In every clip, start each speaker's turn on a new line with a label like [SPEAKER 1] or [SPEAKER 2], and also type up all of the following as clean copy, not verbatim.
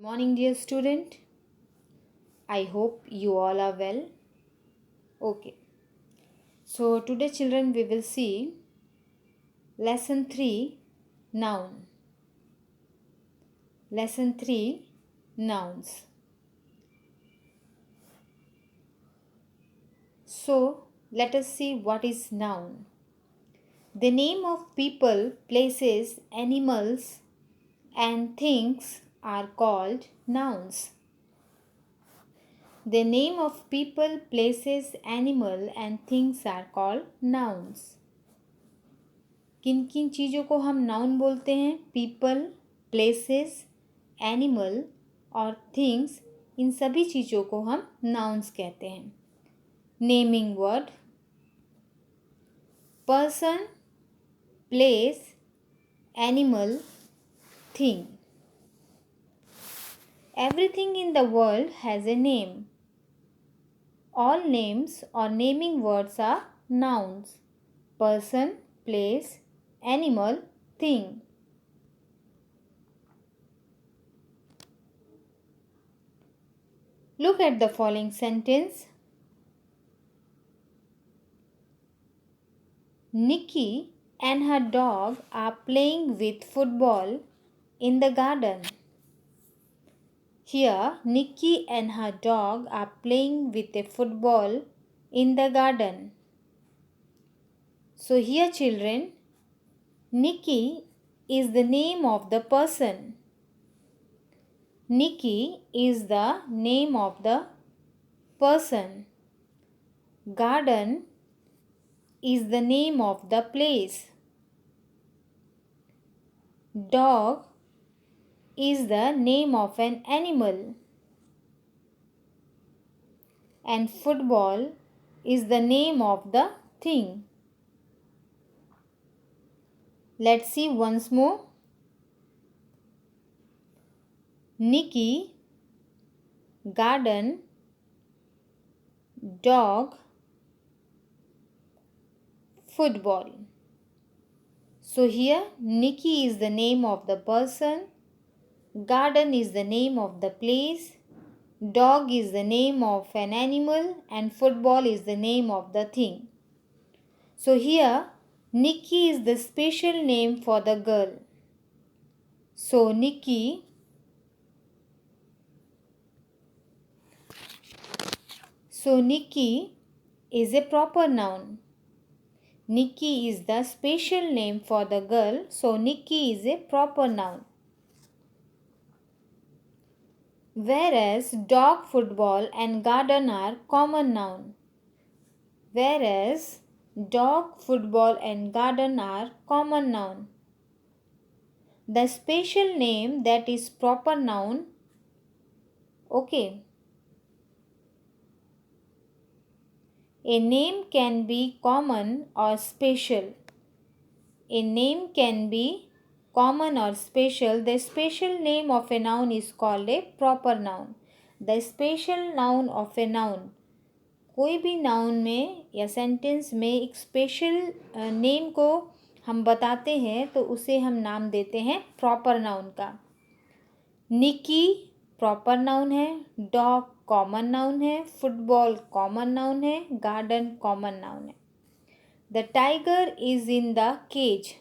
[SPEAKER 1] Morning, dear student. I hope you all are well. Okay. So today, children, we will see lesson 3 noun. Lesson 3 nouns. So let us see what is noun. The name of people, places, animals, and things are called nouns. The name of people, places, animal, and things are called nouns. किन किन चीज़ों को हम noun बोलते हैं? People, places, animal और things, इन सभी चीज़ों को हम नाउन्स कहते हैं. Naming word: person, place, animal, thing. Everything in the world has a name. All names or naming words are nouns. Person, place, animal, thing. Look at the following sentence. Nikki and her dog are playing with football in the garden. Here, Nikki and her dog are playing with a football in the garden. So here, children, Nikki is the name of the person. Nikki is the name of the person. Garden is the name of the place. Dog is the name of an animal. And football is the name of the thing. Let's see once more. Nikki, garden, dog, football. So here Nikki is the name of the person, garden is the name of the place, dog is the name of an animal, and football is the name of the thing. So here Nikki is the special name for the girl. So Nikki is a proper noun. Nikki is the special name for the girl. So Nikki is a proper noun. Whereas dog, football and garden are common noun. Whereas dog, football and garden are common noun. The special name that is proper noun. Okay. A name can be common or special. A name can be common or special. The special name of a noun is called a proper noun. The special noun of a noun. कोई भी noun में या sentence में एक special name को हम बताते हैं तो उसे हम नाम देते हैं प्रॉपर नाउन का. निकी प्रॉपर नाउन है, डॉग कॉमन नाउन है, फुटबॉल कॉमन नाउन है, गार्डन कॉमन नाउन है. The tiger is in the cage.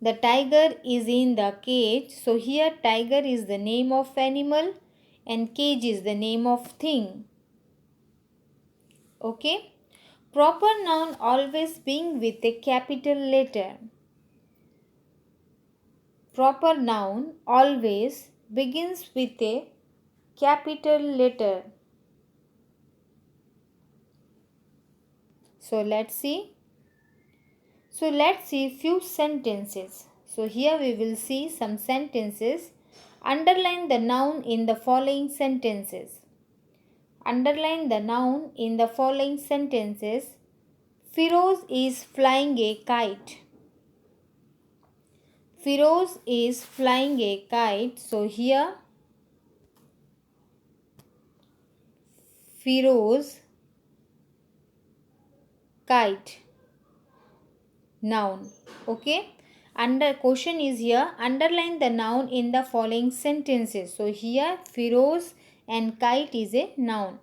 [SPEAKER 1] The tiger is in the cage. So here tiger is the name of animal and cage is the name of thing. Okay. Proper noun always begin with a capital letter. Proper noun always begins with a capital letter. So let's see. So let's see few sentences. So here we will see some sentences. Underline the noun in the following sentences. Underline the noun in the following sentences. Firoz is flying a kite. Firoz is flying a kite. So here Firoz, kite, noun. Okay. Question is here, underline the noun in the following sentences. So here Firoz and kite is a noun.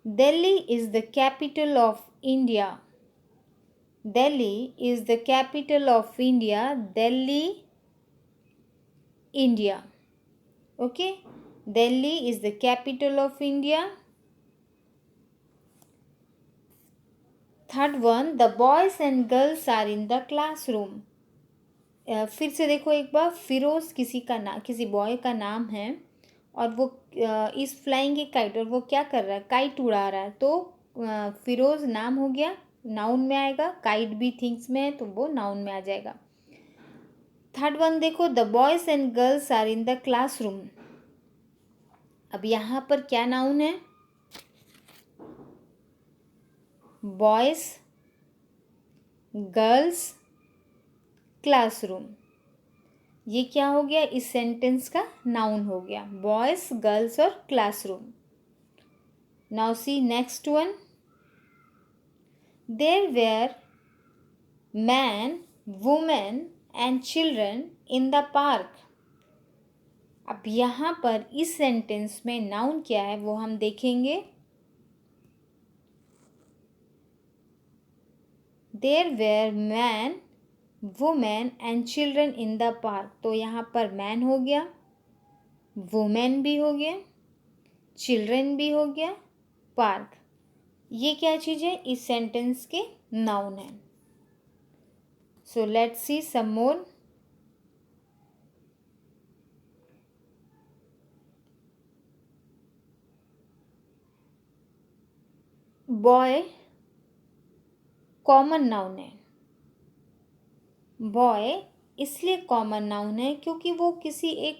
[SPEAKER 1] Delhi is the capital of India. Delhi is the capital of India. Delhi, India. Okay. Delhi is the capital of India. Third one, the boys and girls are in the classroom. फिर से देखो एक बार, फिरोज किसी boy का नाम है और वो इज फ्लाइंग ए काइट, और वो क्या कर रहा है, काइट उड़ा रहा है, तो फिरोज नाम हो गया, नाउन में आएगा, काइट भी थिंग्स में है तो वो नाउन में आ जाएगा। थर्ड वन देखो, the boys and girls are in the classroom. अब यहाँ पर क्या नाउन है, बॉयज, गर्ल्स, क्लासरूम, ये क्या हो गया, इस सेंटेंस का नाउन हो गया, बॉयज, गर्ल्स और classroom. Now see next one, there were man, women and children in the park. अब यहाँ पर इस सेंटेंस में नाउन क्या है वो हम देखेंगे। There were man, women and children in the park, तो यहाँ पर मैन हो गया, वुमेन भी हो गया, चिल्ड्रन भी हो गया, पार्क, ये क्या चीज़ है, इस सेंटेंस के नाउन है। So let's see some more. Boy common noun है। बॉय इसलिए कॉमन नाउन है क्योंकि वो किसी एक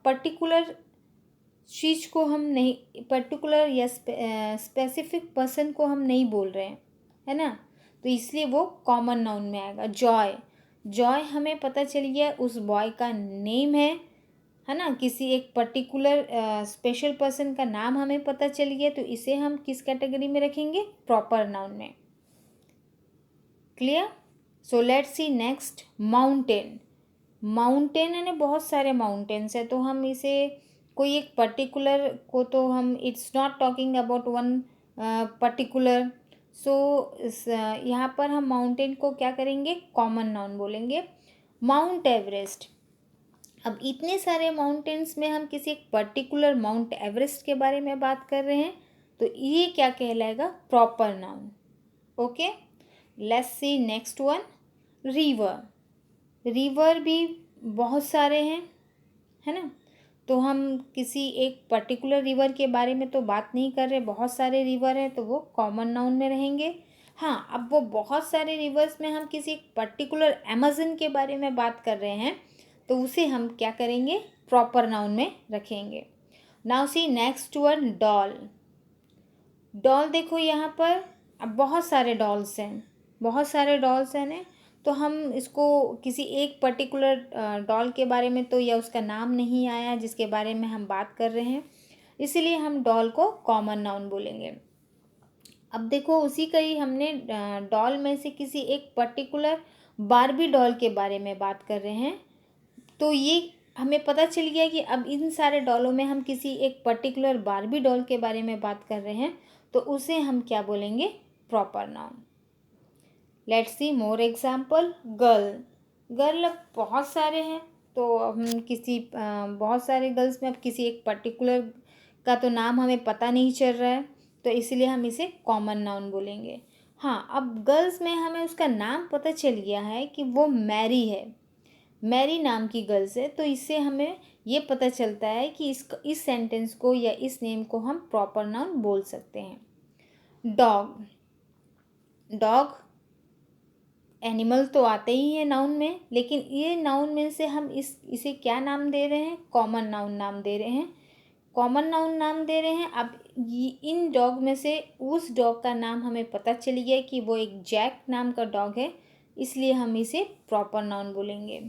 [SPEAKER 1] पर्टिकुलर चीज़ को हम नहीं, पर्टिकुलर या स्पेसिफिक पर्सन को हम नहीं बोल रहे हैं, है ना, तो इसलिए वो कॉमन नाउन में आएगा। जॉय, जॉय हमें पता चल गया उस बॉय का नेम है ना, किसी एक पर्टिकुलर स्पेशल पर्सन का नाम हमें पता चल गया, तो इसे हम किस कैटेगरी में रखेंगे, प्रॉपर नाउन में। Clear. So let's see next, mountain. Mountain यानी बहुत सारे माउंटेन्स है, तो हम इसे कोई एक पर्टिकुलर को तो हम, it's not talking about one particular, so यहाँ पर हम माउंटेन को क्या करेंगे, कॉमन नाउन बोलेंगे। माउंट एवरेस्ट, अब इतने सारे माउंटेन्स में हम किसी एक पर्टिकुलर माउंट एवरेस्ट के बारे में बात कर रहे हैं, तो ये क्या कहलाएगा, proper noun. Okay, let's see next one, river. River भी बहुत सारे हैं, है ना, तो हम किसी एक पर्टिकुलर रिवर के बारे में तो बात नहीं कर रहे, बहुत सारे रिवर हैं, तो वो कॉमन नाउन में रहेंगे। हाँ, अब वो बहुत सारे रिवर्स में हम किसी एक पर्टिकुलर अमेज़न के बारे में बात कर रहे हैं, तो उसे हम क्या करेंगे, प्रॉपर नाउन में रखेंगे। Now see next one, doll. Doll देखो यहाँ पर अब बहुत सारे डॉल्स हैं, बहुत सारे डॉल्स हैं ना, तो हम इसको किसी एक पर्टिकुलर डॉल के बारे में तो, या उसका नाम नहीं आया जिसके बारे में हम बात कर रहे हैं, इसीलिए हम डॉल को कॉमन नाउन बोलेंगे। अब देखो उसी का ही हमने डॉल में से किसी एक पर्टिकुलर बारबी डॉल के बारे में बात कर रहे हैं, तो ये हमें पता चल गया कि अब इन सारे डॉलों में हम किसी एक पर्टिकुलर बारबी डॉल के बारे में बात कर रहे हैं, तो उसे हम क्या बोलेंगे, proper noun. Let's see more example, girl. Girl बहुत सारे हैं, तो हम किसी बहुत सारे गर्ल्स में अब किसी एक पर्टिकुलर का तो नाम हमें पता नहीं चल रहा है, तो इसलिए हम इसे कॉमन नाउन बोलेंगे। हाँ, अब गर्ल्स में हमें उसका नाम पता चल गया है कि वो मैरी है, मैरी नाम की गर्ल्स है, तो इससे हमें ये पता चलता है कि इस सेंटेंस को या इस नेम को हम प्रॉपर नाउन बोल सकते हैं। डॉग, डॉग एनिमल तो आते ही हैं नाउन में, लेकिन ये नाउन में से हम इसे क्या नाम दे रहे हैं, कॉमन नाउन नाम दे रहे हैं, कॉमन नाउन नाम दे रहे हैं। अब इन डॉग में से उस डॉग का नाम हमें पता चल गया कि वो एक जैक नाम का डॉग है, इसलिए हम इसे प्रॉपर नाउन बोलेंगे।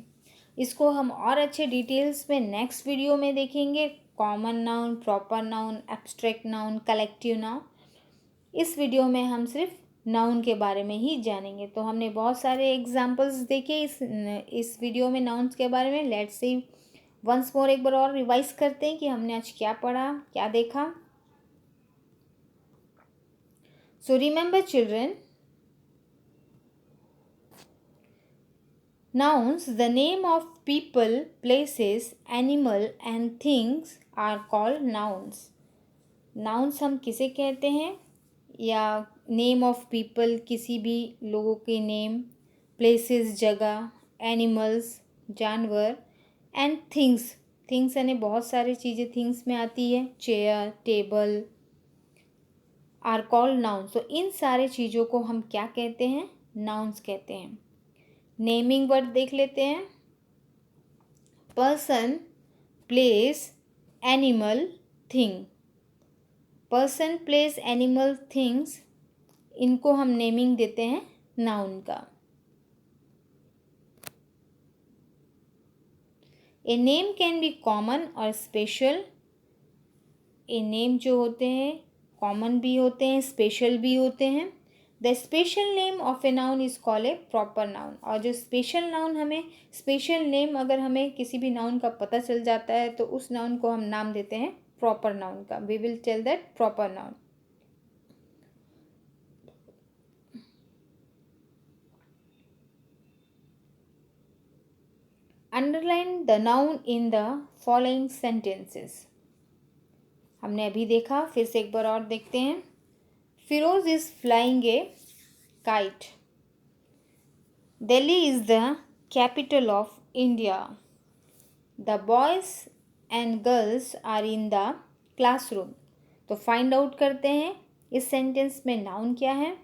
[SPEAKER 1] इसको हम और अच्छे डिटेल्स में नेक्स्ट वीडियो में देखेंगे, common noun, proper noun, abstract noun, collective noun. इस वीडियो में हम सिर्फ नाउन के बारे में ही जानेंगे। तो हमने बहुत सारे एग्जाम्पल्स देखे इस वीडियो में नाउन्स के बारे में। लेट्स सी वंस मोर, एक बार और रिवाइज करते हैं कि हमने आज क्या पढ़ा, क्या देखा। So remember children, nouns, the name of people, places, animal and things are called nouns. Nouns हम किसे कहते हैं, या नेम ऑफ पीपल किसी भी लोगों के नेम, प्लेसेस जगह, एनिमल्स जानवर, एंड थिंग्स, थिंग्स यानी बहुत सारी चीज़ें थिंग्स में आती है, chair, table, are called nouns. तो इन सारे चीज़ों को हम क्या कहते हैं, नाउन्स कहते हैं। नेमिंग वर्ड देख लेते हैं। Person, place, animal, thing. Person, place, animal, things, इनको हम नेमिंग देते हैं नाउन का। A name can be common और स्पेशल। ए नेम जो होते हैं कॉमन भी होते हैं, स्पेशल भी होते हैं। The special name of a noun is called a proper noun. और जो स्पेशल नाउन हमें, स्पेशल नेम अगर हमें किसी भी नाउन का पता चल जाता है तो उस नाउन को हम नाम देते हैं प्रॉपर नाउन का। We will tell that proper noun. Underline the noun in the following sentences. हमने अभी देखा, फिर से एक बार और देखते हैं। Firoz is flying a kite. Delhi is the capital of India. The boys and girls are in the classroom. तो फाइंड आउट करते हैं इस सेंटेंस में नाउन क्या है।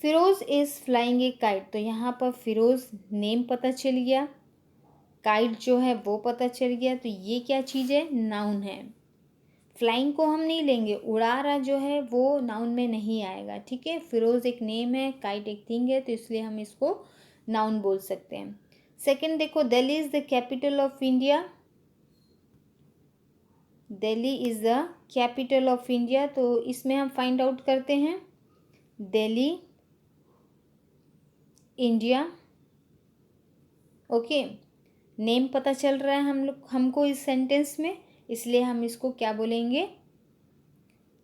[SPEAKER 1] Firoz is flying a kite, तो यहाँ पर फिरोज नेम पता चल गया, काइट जो है वो पता चल गया। तो ये क्या चीज़ है, नाउन है। फ्लाइंग को हम नहीं लेंगे, उड़ा रहा जो है वो नाउन में नहीं आएगा, ठीक है। फिरोज एक नेम है, काइट एक थिंग है, तो इसलिए हम इसको नाउन बोल सकते हैं। सेकंड देखो, Delhi is the capital of India. Delhi is the capital of India, तो इसमें हम फाइंड आउट करते हैं दिल्ली, इंडिया, ओके। नेम पता चल रहा है हमको इस सेंटेंस में, इसलिए हम इसको क्या बोलेंगे,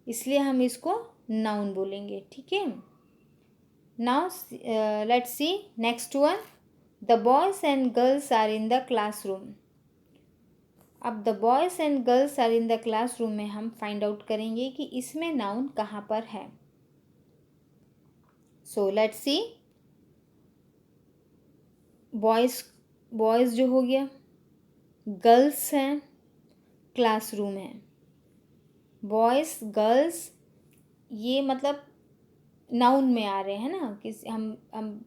[SPEAKER 1] इसलिए हम इसको नाउन बोलेंगे, ठीक है। Now let's see next one. The boys and girls are in the classroom. अब the boys and girls are in the classroom में हम फाइंड आउट करेंगे कि इसमें नाउन कहाँ पर है। सो लेट्स सी, बॉयज जो हो गया, गर्ल्स हैं, क्लासरूम है। बॉयज गर्ल्स ये मतलब नाउन में आ रहे हैं ना, कि हम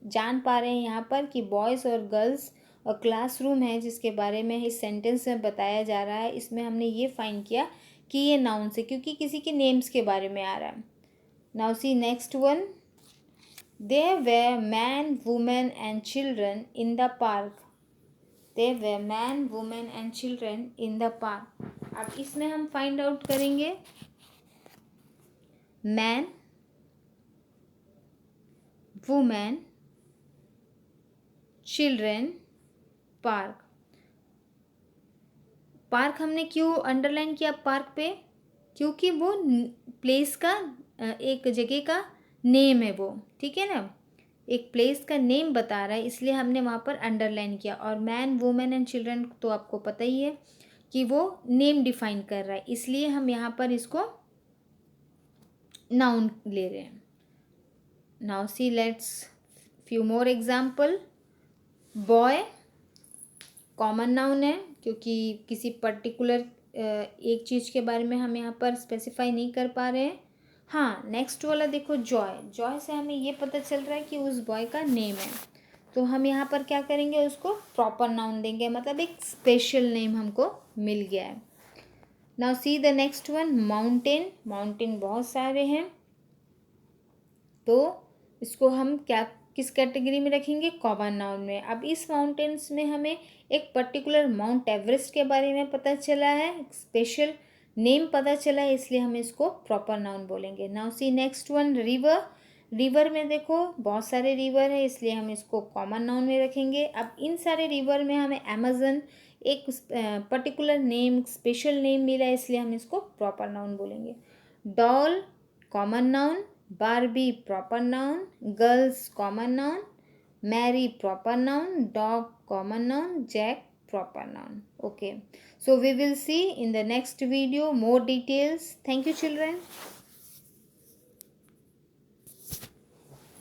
[SPEAKER 1] जान पा रहे हैं यहाँ पर कि बॉयज़ और गर्ल्स और क्लासरूम है जिसके बारे में इस सेंटेंस में बताया जा रहा है, इसमें हमने ये फाइंड किया कि ये नाउन से, क्योंकि किसी के नेम्स के बारे में आ रहा है। Now see next one. There were man, women and children in the park. There were man, women and children in the park. अब इसमें हम फाइंड आउट करेंगे man, women, children, park. Park हमने क्यों अंडरलाइन किया पार्क पे, क्योंकि वो प्लेस का, एक जगह का नेम है वो, ठीक है ना, एक प्लेस का नेम बता रहा है, इसलिए हमने वहाँ पर अंडरलाइन किया। और मैन, वुमेन एंड चिल्ड्रन तो आपको पता ही है कि वो नेम डिफाइन कर रहा है, इसलिए हम यहाँ पर इसको नाउन ले रहे हैं। Now see let's few more example. Boy common noun है, क्योंकि किसी पर्टिकुलर एक चीज़ के बारे में हम यहाँ पर स्पेसिफाई नहीं कर पा रहे हैं। हाँ, नेक्स्ट वाला देखो, जॉय। जॉय से हमें ये पता चल रहा है कि उस बॉय का नेम है, तो हम यहाँ पर क्या करेंगे, उसको प्रॉपर नाउन देंगे, मतलब एक स्पेशल नेम हमको मिल गया है। Now see the next one, mountain. Mountain बहुत सारे हैं, तो इसको हम क्या, किस कैटेगरी में रखेंगे, कॉमन नाउन में। अब इस माउंटेन्स में हमें एक पर्टिकुलर माउंट एवरेस्ट के बारे में पता चला है, स्पेशल नेम पता चला है इसलिए हम इसको प्रॉपर नाउन बोलेंगे। Now see next one, river. River में देखो बहुत सारे रिवर है इसलिए हम इसको कॉमन नाउन में रखेंगे। अब इन सारे रिवर में हमें अमेजन एक पर्टिकुलर नेम, स्पेशल नेम मिला है इसलिए हम इसको प्रॉपर नाउन बोलेंगे। Doll common noun, Barbie proper noun, girls common noun, Mary proper noun, dog common noun, Jack proper noun. Okay, so we will see in the next video more details. Thank you children.